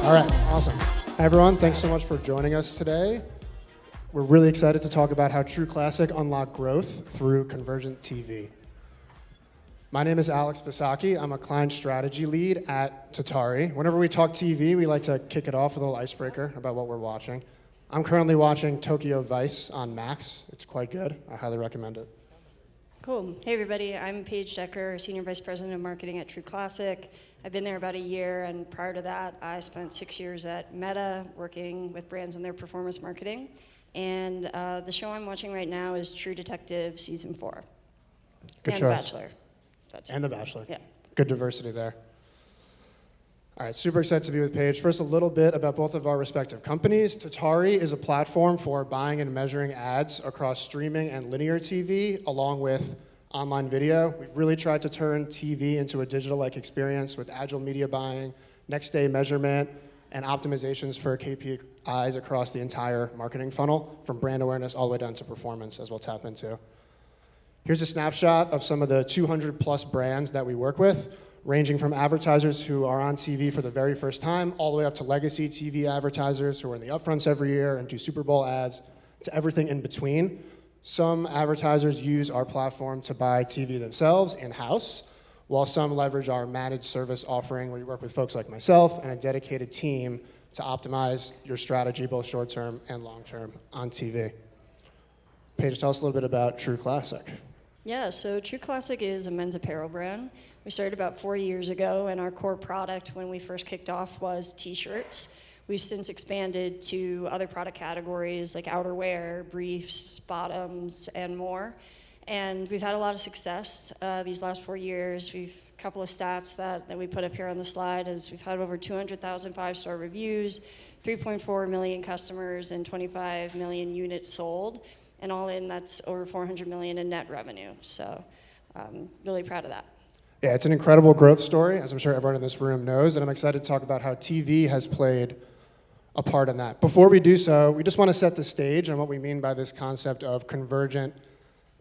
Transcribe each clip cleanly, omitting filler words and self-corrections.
All right, awesome. Hi, everyone. Thanks so much for joining us today. We're really excited to talk about how True Classic unlocked growth through Convergent TV. My name is Alex Dasaki. I'm a client strategy lead at Tatari. Whenever we talk TV, we like to kick it off with a little icebreaker about what we're watching. I'm currently watching Tokyo Vice on Max. It's quite good. I highly recommend it. Cool. Hey, everybody. I'm Paige Decker, Senior Vice President of Marketing at True Classic. I've been there about a year, and prior to that, I spent 6 years at Meta working with brands on their performance marketing. And the show I'm watching right now is True Detective Season 4. Good and choice. The Bachelor. That's And The Bachelor. Yeah. Good diversity there. All right, super excited to be with Paige. First, a little bit about both of our respective companies. Tatari is a platform for buying and measuring ads across streaming and linear TV, along with online video. We've really tried to turn TV into a digital-like experience with agile media buying, next-day measurement, and optimizations for KPIs across the entire marketing funnel, from brand awareness all the way down to performance, as we'll tap into. Here's a snapshot of some of the 200-plus brands that we work with, ranging from advertisers who are on TV for the very first time, all the way up to legacy TV advertisers who are in the upfronts every year and do Super Bowl ads, to everything in between. Some advertisers use our platform to buy TV themselves in-house, while some leverage our managed service offering, where you work with folks like myself and a dedicated team to optimize your strategy, both short-term and long-term, on TV. Paige, tell us a little bit about True Classic. Yeah, so True Classic is a men's apparel brand. We started about 4 years ago, and our core product when we first kicked off was t-shirts. We've since expanded to other product categories like outerwear, briefs, bottoms, and more. And we've had a lot of success these last 4 years. A couple of stats that we put up here on the slide is we've had over 200,000 five-star reviews, 3.4 million customers, and 25 million units sold. And all in, that's over 400 million in net revenue. So really proud of that. Yeah, it's an incredible growth story, as I'm sure everyone in this room knows, and I'm excited to talk about how TV has played a part in that. Before we do so, we just want to set the stage on what we mean by this concept of convergent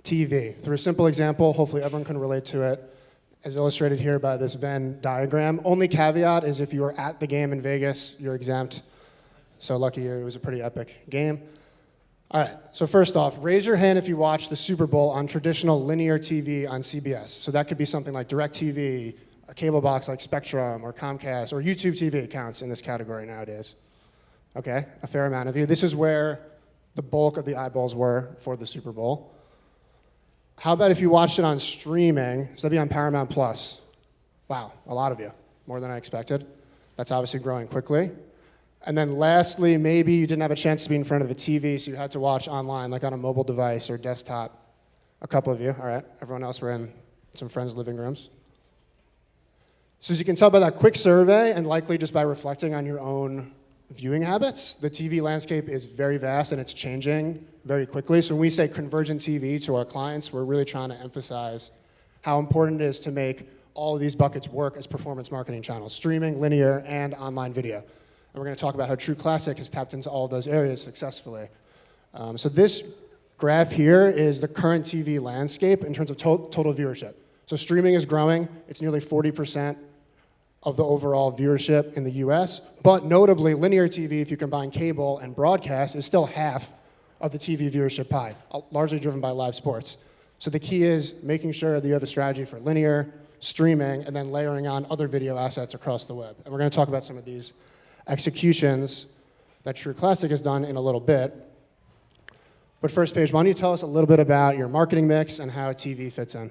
TV. Through a simple example, hopefully everyone can relate to it, as illustrated here by this Venn diagram. Only caveat is if you were at the game in Vegas, you're exempt. So lucky you, it was a pretty epic game. All right, so first off, raise your hand if you watch the Super Bowl on traditional linear TV on CBS. So that could be something like DirecTV, a cable box like Spectrum or Comcast, or YouTube TV counts in this category nowadays. Okay, a fair amount of you. This is where the bulk of the eyeballs were for the Super Bowl. How about if you watched it on streaming? So that'd be on Paramount Plus. Wow, a lot of you, more than I expected. That's obviously growing quickly. And then lastly, maybe you didn't have a chance to be in front of the TV, so you had to watch online, like on a mobile device or desktop. A couple of you, all right. Everyone else were in some friends' living rooms. So as you can tell by that quick survey, and likely just by reflecting on your own viewing habits, the TV landscape is very vast and it's changing very quickly. So when we say convergent TV to our clients, we're really trying to emphasize how important it is to make all of these buckets work as performance marketing channels, streaming, linear, and online video. And we're going to talk about how True Classic has tapped into all of those areas successfully. So this graph here is the current TV landscape in terms of total viewership. So streaming is growing. It's nearly 40% of the overall viewership in the US. But notably, linear TV, if you combine cable and broadcast, is still half of the TV viewership pie, largely driven by live sports. So the key is making sure that you have a strategy for linear, streaming, and then layering on other video assets across the web. And we're going to talk about some of these executions that True Classic has done in a little bit. But first, Paige, why don't you tell us a little bit about your marketing mix and how TV fits in?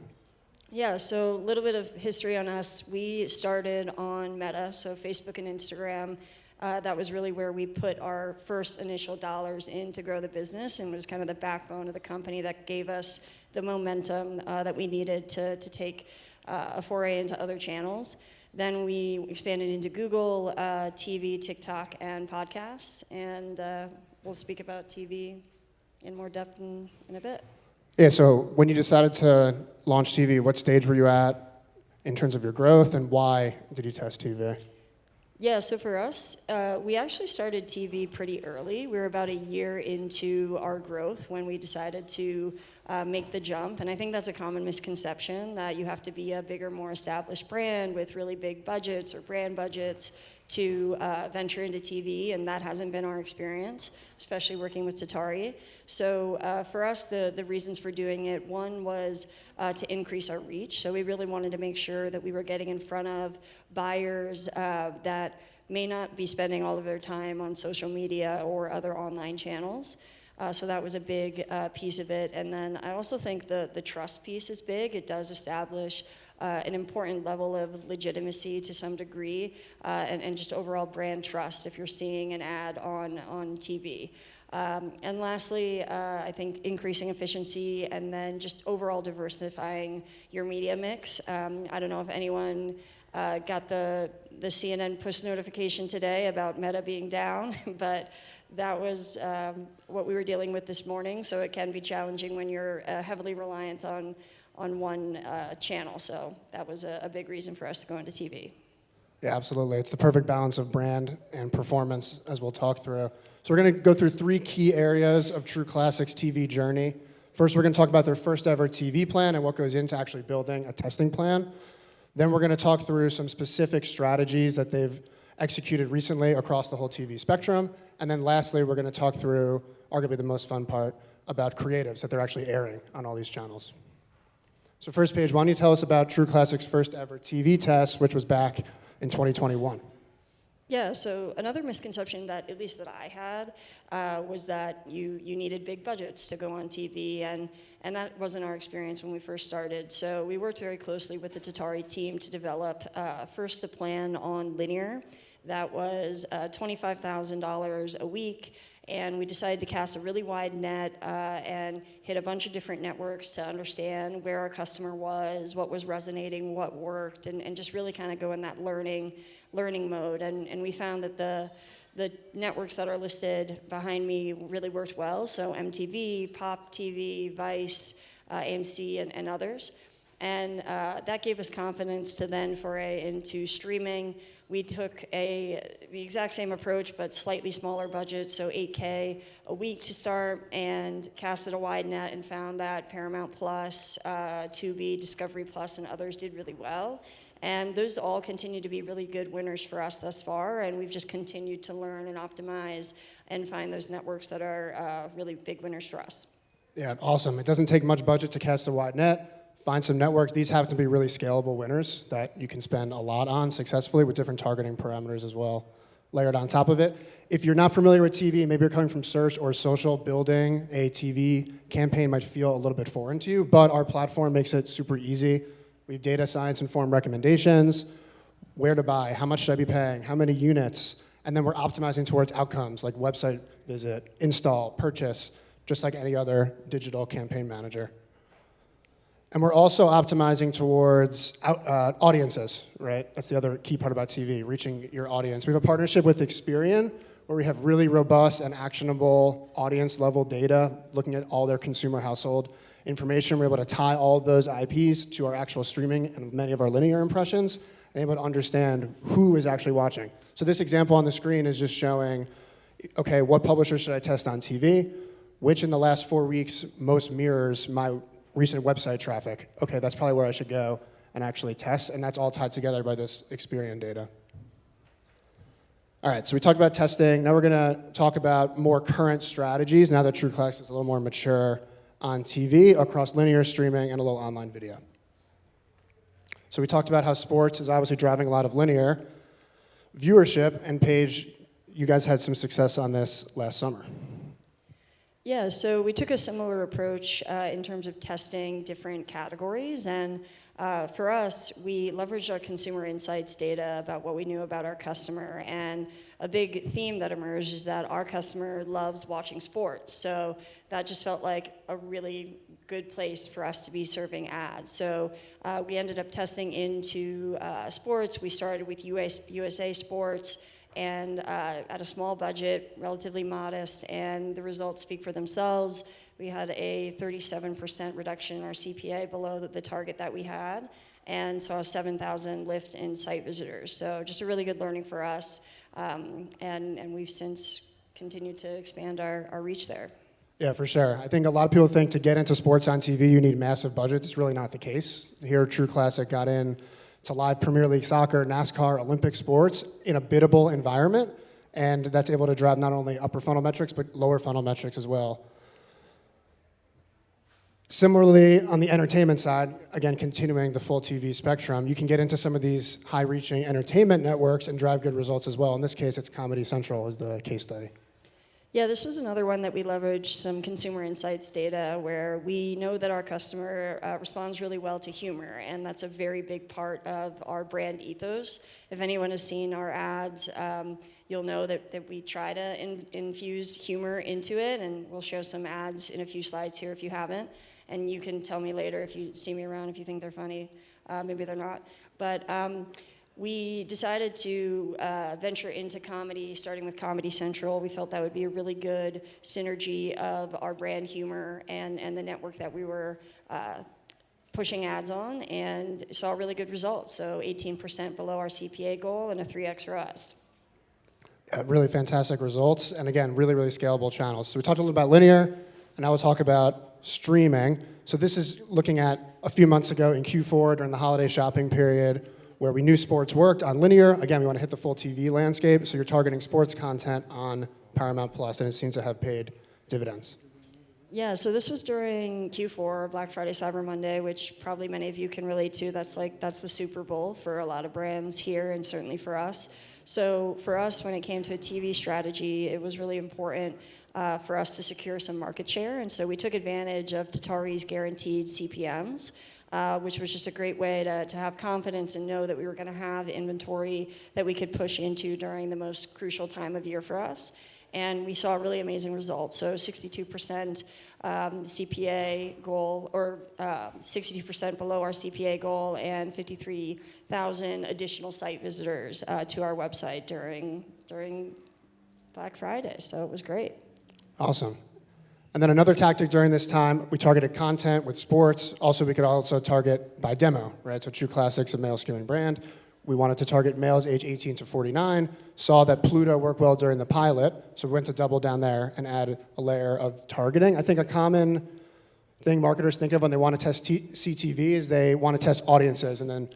Yeah, so a little bit of history on us. We started on Meta, so Facebook and Instagram. That was really where we put our first initial dollars in to grow the business, and was kind of the backbone of the company that gave us the momentum that we needed to take a foray into other channels. Then we expanded into Google, TV, TikTok, and podcasts, and we'll speak about TV in more depth in a bit. Yeah, so when you decided to launch TV, what stage were you at in terms of your growth, and why did you test TV? Yeah, so for us, we actually started TV pretty early. We were about a year into our growth when we decided to make the jump. And I think that's a common misconception, that you have to be a bigger, more established brand with really big budgets or brand budgets to venture into TV, and that hasn't been our experience, especially working with Tatari. So for us, the reasons for doing it, one was to increase our reach. So we really wanted to make sure that we were getting in front of buyers that may not be spending all of their time on social media or other online channels. So that was a big piece of it. And then I also think the trust piece is big. It does establish an important level of legitimacy to some degree, and just overall brand trust if you're seeing an ad on TV. And lastly, I think increasing efficiency and then just overall diversifying your media mix. I don't know if anyone got the CNN push notification today about Meta being down, but that was what we were dealing with this morning, so it can be challenging when you're heavily reliant on one channel. So that was a big reason for us to go into TV. Yeah, absolutely. It's the perfect balance of brand and performance, as we'll talk through. So we're going to go through 3 key areas of True Classic's TV journey. First, we're going to talk about their first ever TV plan and what goes into actually building a testing plan. Then we're going to talk through some specific strategies that they've executed recently across the whole TV spectrum. And then lastly, we're going to talk through, arguably the most fun part, about creatives that they're actually airing on all these channels. So first page, why don't you tell us about True Classic's first ever TV test, which was back in 2021. Yeah, so another misconception that, at least that I had, was that you needed big budgets to go on TV, and that wasn't our experience when we first started. So we worked very closely with the Tatari team to develop first a plan on linear that was $25,000 a week, and we decided to cast a really wide net and hit a bunch of different networks to understand where our customer was, what was resonating, what worked, and just really kind of go in that learning mode. And we found that the networks that are listed behind me really worked well. So MTV, Pop TV, Vice, AMC, and others. And that gave us confidence to then foray into streaming. We took the exact same approach, but slightly smaller budget, so $8K a week to start, and casted a wide net and found that Paramount Plus, Tubi, Discovery Plus, and others did really well. And those all continue to be really good winners for us thus far, and we've just continued to learn and optimize and find those networks that are really big winners for us. Yeah, awesome. It doesn't take much budget to cast a wide net. Find some networks. These happen to be really scalable winners that you can spend a lot on successfully with different targeting parameters as well, layered on top of it. If you're not familiar with TV, maybe you're coming from search or social, building a TV campaign might feel a little bit foreign to you, but our platform makes it super easy. We have data science-informed recommendations, where to buy, how much should I be paying, how many units, and then we're optimizing towards outcomes like website visit, install, purchase, just like any other digital campaign manager. And we're also optimizing towards audiences, right? That's the other key part about TV, reaching your audience. We have a partnership with Experian, where we have really robust and actionable audience-level data, looking at all their consumer household information. We're able to tie all those IPs to our actual streaming and many of our linear impressions, and able to understand who is actually watching. So this example on the screen is just showing, okay, what publisher should I test on TV? Which in the last 4 weeks most mirrors my recent website traffic? Okay, that's probably where I should go and actually test, and that's all tied together by this Experian data. All right, so we talked about testing. Now we're gonna talk about more current strategies now that True Classic is a little more mature on TV, across linear streaming, and a little online video. So we talked about how sports is obviously driving a lot of linear viewership, and Paige, you guys had some success on this last summer. Yeah, so we took a similar approach in terms of testing different categories, and for us, we leveraged our consumer insights data about what we knew about our customer, and a big theme that emerged is that our customer loves watching sports, so that just felt like a really good place for us to be serving ads. So we ended up testing into sports. We started with USA Sports, and at a small budget, relatively modest, and the results speak for themselves. We had a 37% reduction in our CPA below the target that we had, and saw a 7,000 lift in site visitors. So just a really good learning for us, and we've since continued to expand our reach there. Yeah, for sure. I think a lot of people think to get into sports on TV, you need massive budgets. It's really not the case. Here, True Classic got in to live Premier League soccer, NASCAR, Olympic sports in a biddable environment. And that's able to drive not only upper funnel metrics, but lower funnel metrics as well. Similarly, on the entertainment side, again, continuing the full TV spectrum, you can get into some of these high-reaching entertainment networks and drive good results as well. In this case, it's Comedy Central is the case study. Yeah, this was another one that we leveraged some consumer insights data where we know that our customer responds really well to humor, and that's a very big part of our brand ethos. If anyone has seen our ads, you'll know that we try to infuse humor into it, and we'll show some ads in a few slides here if you haven't. And you can tell me later if you see me around if you think they're funny. Maybe they're not. But we decided to venture into comedy, starting with Comedy Central. We felt that would be a really good synergy of our brand humor and the network that we were pushing ads on, and saw really good results. So 18% below our CPA goal and a 3x ROAS. Really fantastic results, and again, really, really scalable channels. So we talked a little about linear, and now we'll talk about streaming. So this is looking at a few months ago in Q4 during the holiday shopping period, where we knew sports worked on linear. Again, we want to hit the full TV landscape, so you're targeting sports content on Paramount Plus, and it seems to have paid dividends. Yeah, so this was during Q4, Black Friday, Cyber Monday, which probably many of you can relate to. That's the Super Bowl for a lot of brands here, and certainly for us. So for us, when it came to a TV strategy, it was really important for us to secure some market share, and so we took advantage of Tatari's guaranteed CPMs, which was just a great way to have confidence and know that we were going to have inventory that we could push into during the most crucial time of year for us. And we saw really amazing results. So 62% CPA goal, or 62% below our CPA goal, and 53,000 additional site visitors to our website during Black Friday. So it was great. Awesome. And then another tactic during this time, we targeted content with sports. Also, we could also target by demo, right? So True Classics, a male skewing brand. We wanted to target males age 18 to 49, saw that Pluto worked well during the pilot, so we went to double down there and add a layer of targeting. I think a common thing marketers think of when they want to test CTV is they want to test audiences, and then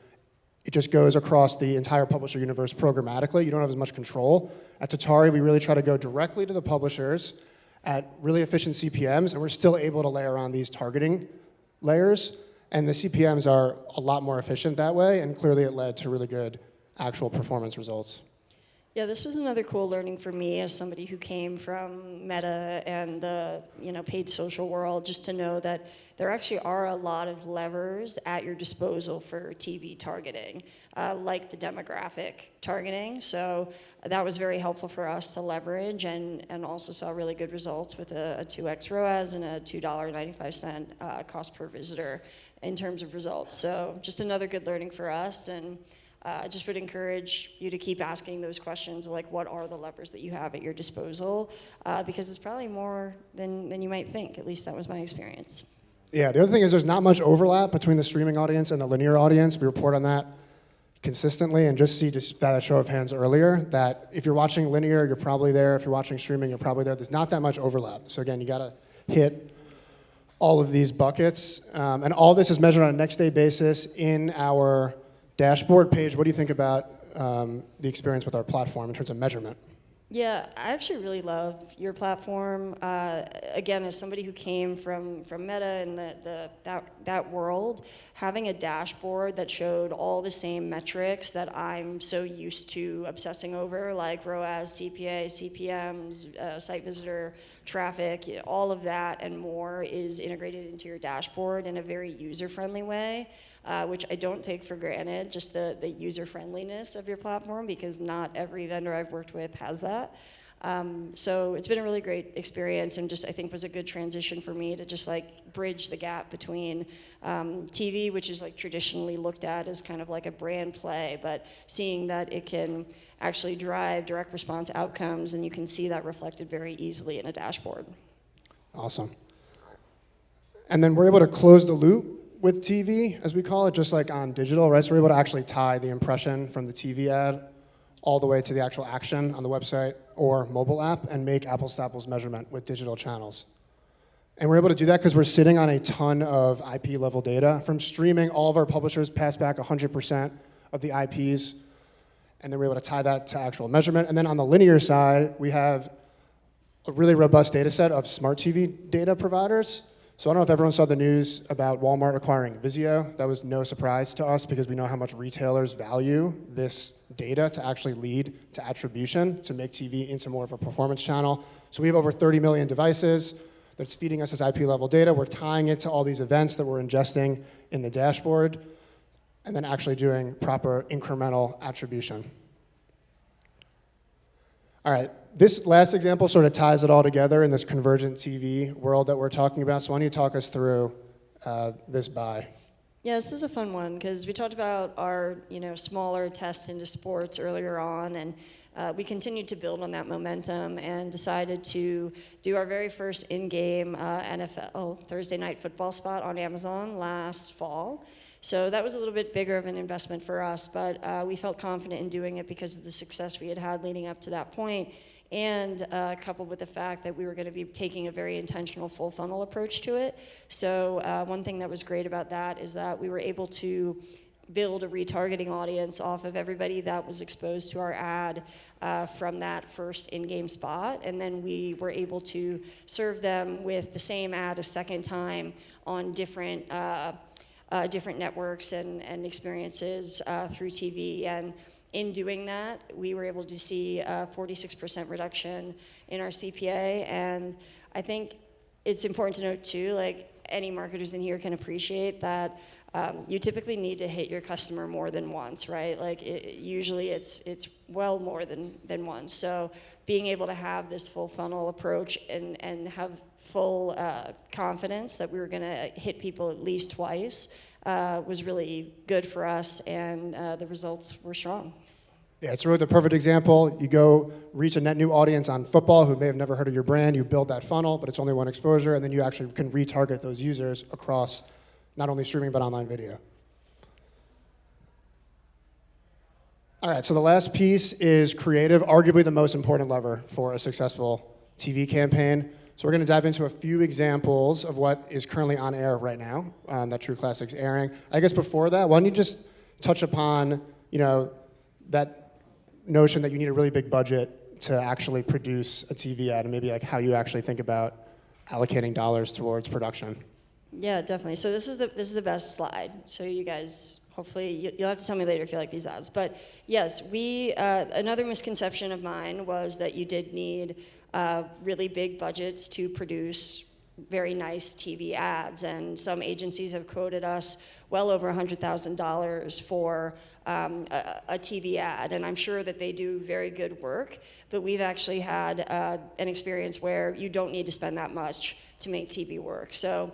it just goes across the entire publisher universe programmatically. You don't have as much control. At Tatari, we really try to go directly to the publishers at really efficient CPMs, and we're still able to layer on these targeting layers. And the CPMs are a lot more efficient that way, and clearly it led to really good actual performance results. Yeah, this was another cool learning for me as somebody who came from Meta and the paid social world, just to know that there actually are a lot of levers at your disposal for TV targeting, like the demographic targeting. So that was very helpful for us to leverage, and also saw really good results with a 2x ROAS and a $2.95 cost per visitor in terms of results. So just another good learning for us, and just would encourage you to keep asking those questions, like what are the levers that you have at your disposal, because it's probably more than you might think. At least that was my experience. Yeah, the other thing is there's not much overlap between the streaming audience and the linear audience. We report on that consistently, and just that show of hands earlier, that if you're watching linear, you're probably there. If you're watching streaming, you're probably there. There's not that much overlap. So again, you gotta hit all of these buckets. And all this is measured on a next day basis in our dashboard page. What do you think about the experience with our platform in terms of measurement? Yeah, I actually really love your platform. Again, as somebody who came from Meta and that world, having a dashboard that showed all the same metrics that I'm so used to obsessing over, like ROAS, CPA, CPMs, site visitor traffic, all of that and more is integrated into your dashboard in a very user-friendly way. Which I don't take for granted, just the user-friendliness of your platform, because not every vendor I've worked with has that. So it's been a really great experience, and just I think was a good transition for me to just like bridge the gap between TV, which is like traditionally looked at as kind of like a brand play, but seeing that it can actually drive direct response outcomes, and you can see that reflected very easily in a dashboard. Awesome. And then we're able to close the loop with TV, as we call it, just like on digital, right? So we're able to actually tie the impression from the TV ad all the way to the actual action on the website or mobile app and make apples to apples measurement with digital channels. And we're able to do that because we're sitting on a ton of IP level data. From streaming, all of our publishers pass back 100% of the IPs, and then we're able to tie that to actual measurement. And then on the linear side, we have a really robust data set of smart TV data providers. So I don't know if everyone saw the news about Walmart acquiring Vizio. That was no surprise to us because we know how much retailers value this data to actually lead to attribution, to make TV into more of a performance channel. So we have over 30 million devices that's feeding us this IP level data. We're tying it to all these events that we're ingesting in the dashboard, and then actually doing proper incremental attribution. All right, this last example sort of ties it all together in this convergent TV world that we're talking about. So why don't you talk us through this buy? Yeah, this is a fun one because we talked about our smaller tests into sports earlier on, and we continued to build on that momentum and decided to do our very first in-game NFL Thursday Night Football spot on Amazon last fall. So that was a little bit bigger of an investment for us, but we felt confident in doing it because of the success we had had leading up to that point, and coupled with the fact that we were going to be taking a very intentional full funnel approach to it. So one thing that was great about that is that we were able to build a retargeting audience off of everybody that was exposed to our ad from that first in-game spot, and then we were able to serve them with the same ad a second time on different networks and experiences through TV. And in doing that, we were able to see a 46% reduction in our CPA. And I think it's important to note too, like any marketers in here can appreciate that you typically need to hit your customer more than once, right? Like usually it's well more than once. So being able to have this full funnel approach and have full confidence that we were gonna hit people at least twice was really good for us, and the results were strong. Yeah, it's really the perfect example. You go reach a net new audience on football who may have never heard of your brand, you build that funnel, but it's only one exposure, and then you actually can retarget those users across not only streaming but online video. All right, so the last piece is creative, arguably the most important lever for a successful TV campaign. So we're going to dive into a few examples of what is currently on air right now that True Classic's airing. I guess before that, why don't you just touch upon that notion that you need a really big budget to actually produce a TV ad, and maybe like how you actually think about allocating dollars towards production. Yeah, definitely. So this is the best slide. So you guys, hopefully, you'll have to tell me later if you like these ads. But yes, another misconception of mine was that you did need really big budgets to produce very nice TV ads, and some agencies have quoted us well over $100,000 for a TV ad, and I'm sure that they do very good work, but we've actually had an experience where you don't need to spend that much to make TV work. So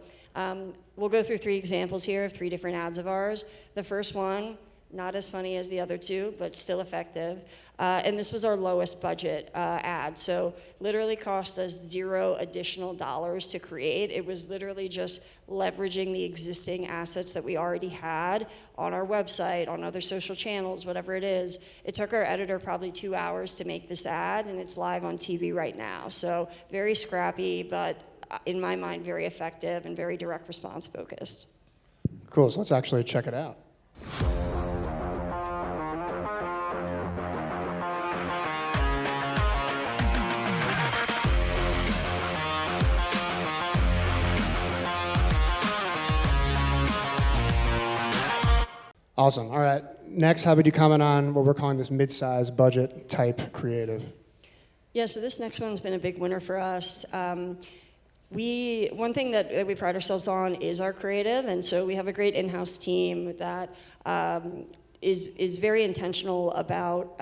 we'll go through 3 examples here of 3 different ads of ours. The first one, not as funny as the other 2, but still effective. And this was our lowest budget ad. So literally cost us $0 additional dollars to create. It was literally just leveraging the existing assets that we already had on our website, on other social channels, whatever it is. It took our editor probably 2 hours to make this ad, and it's live on TV right now. So very scrappy, but in my mind, very effective and very direct response focused. Cool, so let's actually check it out. Awesome. All right. Next, how would you comment on what we're calling this mid-size budget type creative? Yeah, so this next one's been a big winner for us. One thing that we pride ourselves on is our creative, and so we have a great in-house team that is very intentional about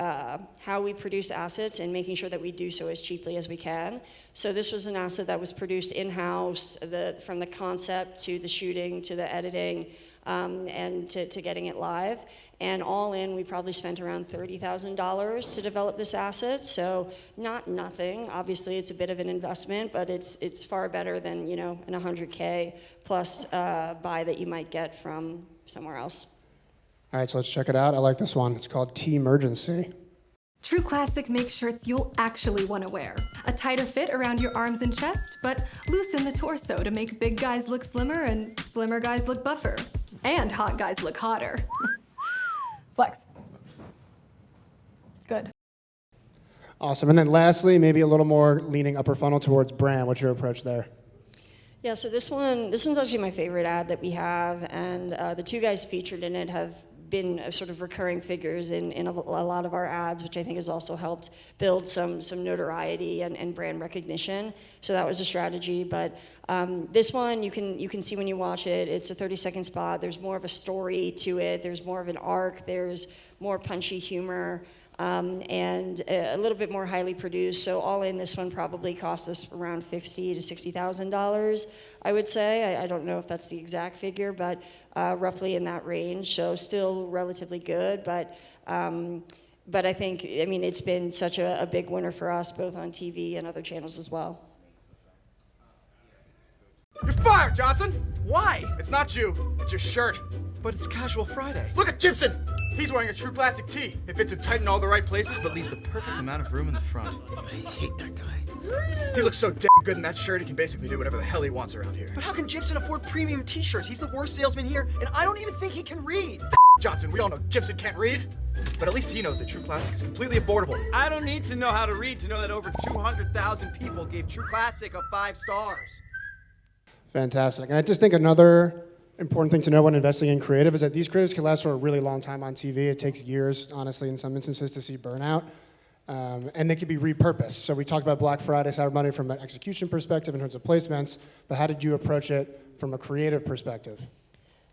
how we produce assets and making sure that we do so as cheaply as we can. So this was an asset that was produced in-house, from the concept to the shooting to the editing, and to getting it live. And all in, we probably spent around $30,000 to develop this asset. So not nothing. Obviously, it's a bit of an investment, but it's far better than an $100K plus buy that you might get from somewhere else. All right, so let's check it out. I like this one. It's called T-Emergency. True Classic makes shirts you'll actually want to wear. A tighter fit around your arms and chest, but loosen the torso to make big guys look slimmer and slimmer guys look buffer. And hot guys look hotter. Flex. Good. Awesome. And then lastly, maybe a little more leaning upper funnel towards brand. What's your approach there? Yeah, so this one's actually my favorite ad that we have, and the two guys featured in it have been sort of recurring figures in a lot of our ads, which I think has also helped build some notoriety and brand recognition. So that was a strategy. But this one, you can see when you watch it, it's a 30-second spot. There's more of a story to it. There's more of an arc. There's more punchy humor. And a little bit more highly produced. So all in, this one probably cost us around $50,000 to $60,000, I would say. I don't know if that's the exact figure, but roughly in that range. So still relatively good, but I think, I mean, it's been such a big winner for us, both on TV and other channels as well. You're fired, Johnson! Why? It's not you. It's your shirt. But it's Casual Friday. Look at Gibson! He's wearing a true classic tee. It fits him tight in all the right places, but leaves the perfect amount of room in the front. I hate that guy. He looks so damn good in that shirt, he can basically do whatever the hell he wants around here. But how can Gibson afford premium t-shirts? He's the worst salesman here, and I don't even think he can read. Johnson, we all know Gibson can't read. But at least he knows that True Classic is completely affordable. I don't need to know how to read to know that over 200,000 people gave True Classic a 5 stars. Fantastic. And I just think another important thing to know when investing in creative is that these creatives can last for a really long time on TV. It takes years, honestly, in some instances to see burnout. And they can be repurposed. So we talked about Black Friday, Cyber Monday from an execution perspective in terms of placements, but how did you approach it from a creative perspective?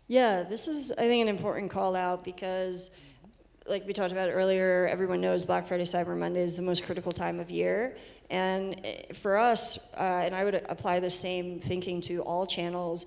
Yeah, this is, I think, an important call out because, like we talked about earlier, everyone knows Black Friday, Cyber Monday is the most critical time of year. And for us, and I would apply the same thinking to all channels,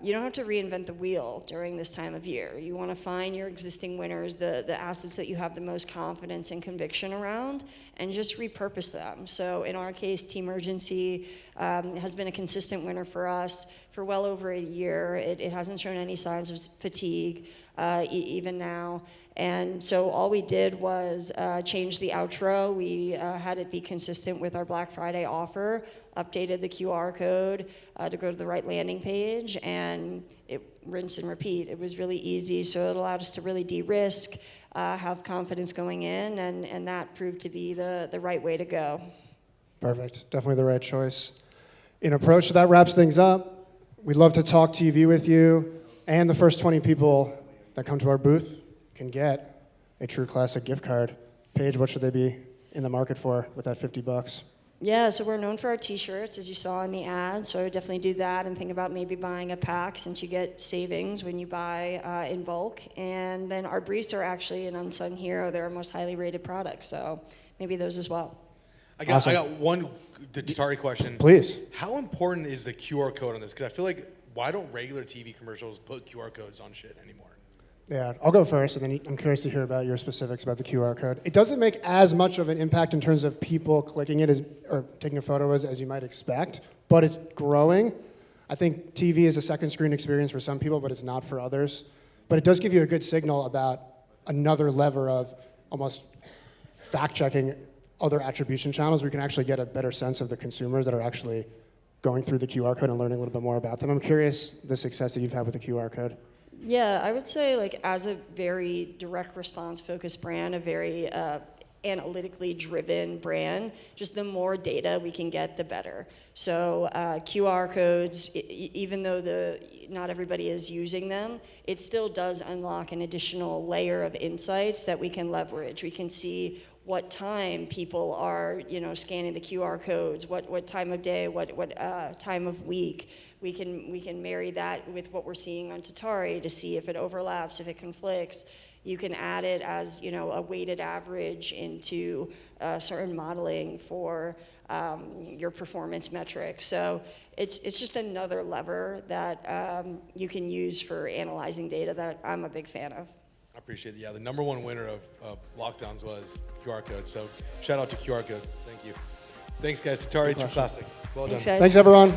you don't have to reinvent the wheel during this time of year. You want to find your existing winners, the assets that you have the most confidence and conviction around, and just repurpose them. So in our case, Teamergency has been a consistent winner for us for well over a year. It hasn't shown any signs of fatigue even now. And so all we did was change the outro. We had it be consistent with our Black Friday offer, updated the QR code to go to the right landing page, and it rinse and repeat. It was really easy, so it allowed us to really de-risk, have confidence going in, and that proved to be the right way to go. Perfect. Definitely the right choice. In approach, that wraps things up. We'd love to talk TV with you, and the first 20 people that come to our booth can get a True Classic gift card. Paige, what should they be in the market for with that $50? Yeah, so we're known for our t-shirts, as you saw in the ad, so I would definitely do that and think about maybe buying a pack since you get savings when you buy in bulk. And then our briefs are actually an unsung hero. They're our most highly rated products, so maybe those as well. I got one Tatari question. Please. How important is the QR code on this? Because I feel like, why don't regular TV commercials put QR codes on shit anymore? Yeah, I'll go first, and then I'm curious to hear about your specifics about the QR code. It doesn't make as much of an impact in terms of people clicking it or taking a photo as you might expect, but it's growing. I think TV is a second screen experience for some people, but it's not for others. But it does give you a good signal about another lever of almost fact-checking other attribution channels where you can actually get a better sense of the consumers that are actually going through the QR code and learning a little bit more about them. I'm curious the success that you've had with the QR code. Yeah, I would say, like, as a very direct response focused brand, a very analytically driven brand, just the more data we can get, the better. So QR codes, even though not everybody is using them, it still does unlock an additional layer of insights that we can leverage. We can see what time people are, scanning the QR codes, what time of day, what time of week. We can marry that with what we're seeing on Tatari to see if it overlaps, if it conflicts. You can add it as a weighted average into certain modeling for your performance metrics. So it's just another lever that you can use for analyzing data that I'm a big fan of. I appreciate it. Yeah, the number one winner of lockdowns was QR code. So shout out to QR code. Thank you. Thanks, guys. Tatari, True Classic. Well done. Thanks, guys. Thanks, everyone.